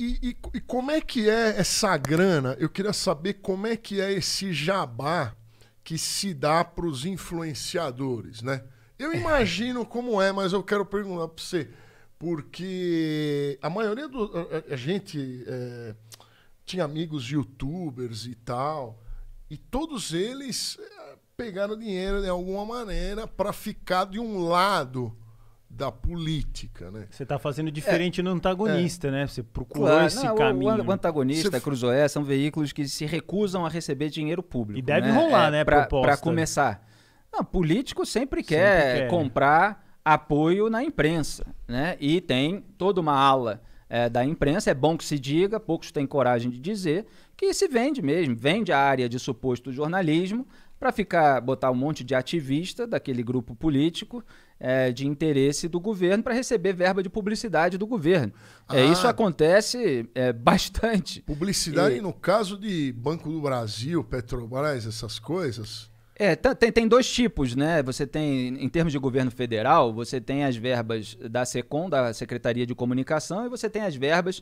E como é que é essa grana? Eu queria saber como é que é esse jabá que se dá para os influenciadores, né? Eu imagino como é, mas eu quero perguntar para você, porque a maioria a gente tinha amigos youtubers e tal, e todos eles pegaram dinheiro de alguma maneira para ficar de um lado da política, né? Você tá fazendo diferente no antagonista, né? Você procurou esse caminho. O antagonista, a Cruzoé, são veículos que se recusam a receber dinheiro público. E deve rolar, né, proposta. Para começar. Não, político sempre quer comprar apoio na imprensa, né? E tem toda uma ala da imprensa, é bom que se diga, poucos têm coragem de dizer, que se vende mesmo, vende a área de suposto jornalismo para botar um monte de ativista daquele grupo político de interesse do governo para receber verba de publicidade do governo. Isso acontece bastante. Publicidade no caso de Banco do Brasil, Petrobras, essas coisas? Tem dois tipos, né? Você tem, em termos de governo federal, você tem as verbas da SECOM, da Secretaria de Comunicação, e você tem as verbas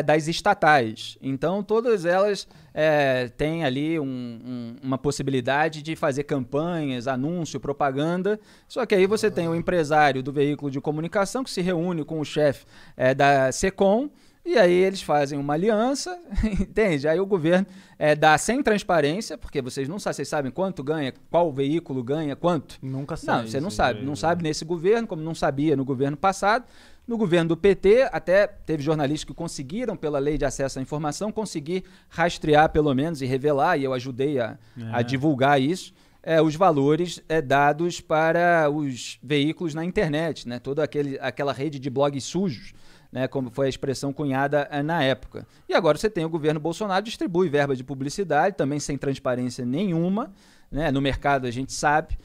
das estatais. Então, todas elas têm ali uma possibilidade de fazer campanhas, anúncio, propaganda. Só que aí você tem o empresário do veículo de comunicação que se reúne com o chefe da SECOM, e aí eles fazem uma aliança, entende? Aí o governo dá sem transparência, porque vocês não sabem, vocês sabem quanto ganha, qual veículo ganha, quanto? Nunca sabe. Não, você não sabe. Não sabe nesse governo, como não sabia no governo passado. No governo do PT, até teve jornalistas que conseguiram, pela lei de acesso à informação, conseguir rastrear pelo menos e revelar, e eu ajudei a divulgar isso, os valores dados para os veículos na internet, né? Toda aquela rede de blogs sujos, né, como foi a expressão cunhada na época. E agora você tem o governo Bolsonaro, distribui verba de publicidade, também sem transparência nenhuma, né? No mercado a gente sabe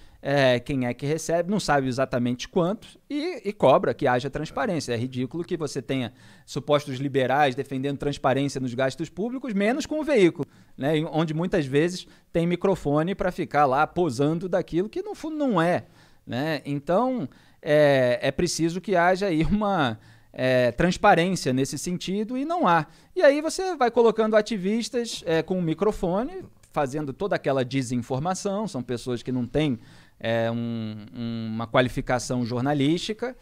quem é que recebe, não sabe exatamente quanto, e cobra que haja transparência. É ridículo que você tenha supostos liberais defendendo transparência nos gastos públicos, menos com o veículo, né? Onde muitas vezes tem microfone para ficar lá posando daquilo que no fundo não é, né? Então é preciso que haja aí uma transparência nesse sentido, e não há. E aí você vai colocando ativistas com um microfone, fazendo toda aquela desinformação, são pessoas que não têm uma qualificação jornalística,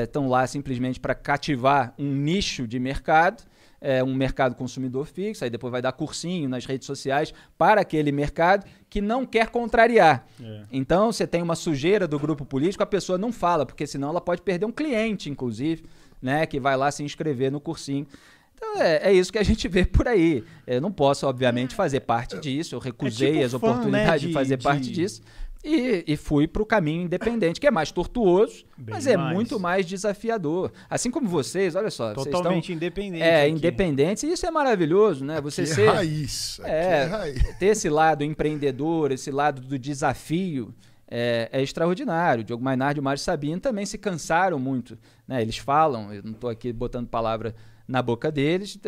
estão lá simplesmente para cativar um nicho de mercado, um mercado consumidor fixo, aí depois vai dar cursinho nas redes sociais para aquele mercado que não quer contrariar. Então você tem uma sujeira do grupo político, a pessoa não fala, porque senão ela pode perder um cliente, inclusive, né, que vai lá se inscrever no cursinho. Então é isso que a gente vê por aí. Eu não posso, obviamente, fazer parte disso, eu recusei tipo as oportunidades de fazer parte disso, e fui para o caminho independente, que é mais tortuoso, mas é muito mais desafiador. Assim como vocês, olha só. Totalmente independente. Independentes, e isso é maravilhoso, né? Você ser raiz. Raiz. Ter esse lado empreendedor, esse lado do desafio, é extraordinário. O Diogo Mainardi e o Mário Sabino também se cansaram muito, né? Eles falam, eu não estou aqui botando palavra na boca deles,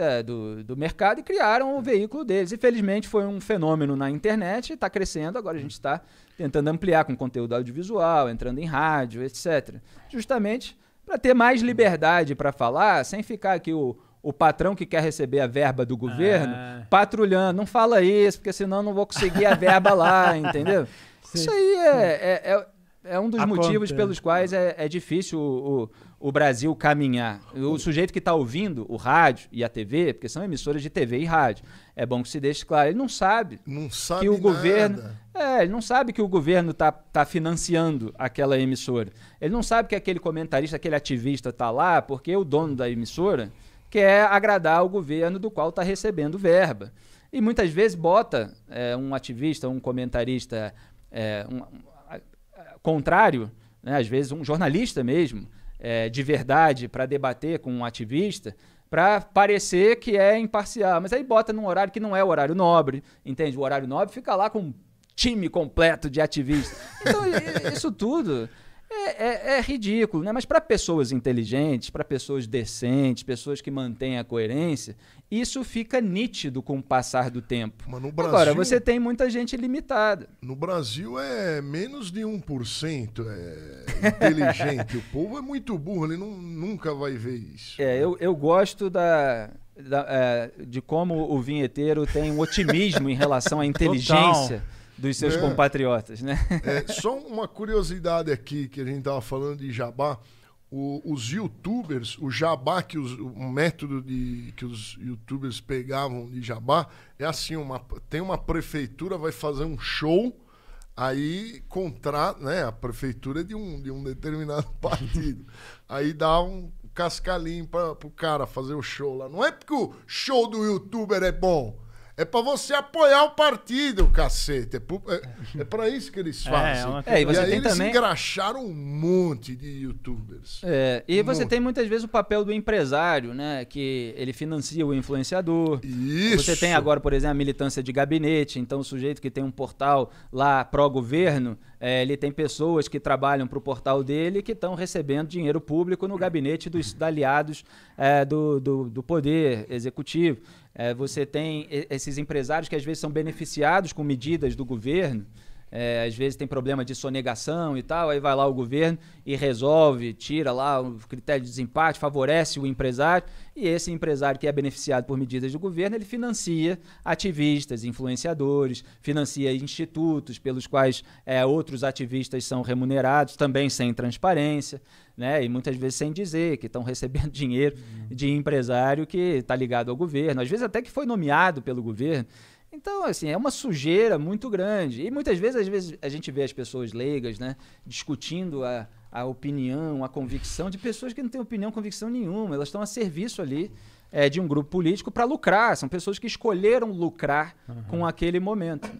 do mercado, e criaram o veículo deles. Infelizmente foi um fenômeno na internet, está crescendo, agora a gente está tentando ampliar com conteúdo audiovisual, entrando em rádio, etc. Justamente para ter mais liberdade para falar, sem ficar aqui o patrão que quer receber a verba do governo patrulhando. Não fala isso, porque senão não vou conseguir a verba lá, entendeu? Isso aí é um dos motivos pelos quais é difícil o Brasil caminhar. O sujeito que está ouvindo o rádio e a TV, porque são emissoras de TV e rádio, é bom que se deixe claro, ele não sabe que o governo... ele não sabe que o governo tá financiando aquela emissora. Ele não sabe que aquele comentarista, aquele ativista está lá porque o dono da emissora quer agradar o governo do qual está recebendo verba. E muitas vezes bota um ativista, um comentarista contrário, né? Às vezes um jornalista mesmo, de verdade, para debater com um ativista, para parecer que é imparcial. Mas aí bota num horário que não é o horário nobre, entende? O horário nobre fica lá com um time completo de ativistas. Então, isso tudo é ridículo, né? Mas para pessoas inteligentes, para pessoas decentes, pessoas que mantêm a coerência, isso fica nítido com o passar do tempo. Mas no Brasil, agora, você tem muita gente limitada. No Brasil é menos de 1% inteligente. O povo é muito burro, ele nunca vai ver isso. Eu gosto de como o vinheteiro tem um otimismo em relação à inteligência dos seus compatriotas, né? Só uma curiosidade aqui, que a gente estava falando de jabá. Os youtubers, o jabá, o método que os youtubers pegavam de jabá é assim, tem uma prefeitura, vai fazer um show, aí contrata, né? A prefeitura é de um determinado partido. Aí dá um cascalinho pro cara fazer o show lá. Não é porque o show do youtuber é bom. É pra você apoiar o partido, cacete. É pra isso que eles fazem. E você aí tem eles também engraxaram um monte de youtubers. E você tem muitas vezes o papel do empresário, né? Que ele financia o influenciador. Isso. Você tem agora, por exemplo, a militância de gabinete. Então, o sujeito que tem um portal lá pró-governo, ele tem pessoas que trabalham para o portal dele que estão recebendo dinheiro público no gabinete dos aliados do poder executivo. Você tem esses empresários que às vezes são beneficiados com medidas do governo, às vezes tem problema de sonegação e tal, aí vai lá o governo e resolve, tira lá o critério de desempate, favorece o empresário, e esse empresário que é beneficiado por medidas do governo, ele financia ativistas, influenciadores, financia institutos pelos quais outros ativistas são remunerados, também sem transparência, né? E muitas vezes sem dizer que estão recebendo dinheiro de empresário que está ligado ao governo, às vezes até que foi nomeado pelo governo. Então, assim, é uma sujeira muito grande. E muitas vezes, às vezes, a gente vê as pessoas leigas, né, discutindo a opinião, a convicção de pessoas que não têm opinião, convicção nenhuma. Elas estão a serviço ali de um grupo político para lucrar. São pessoas que escolheram lucrar com aquele momento.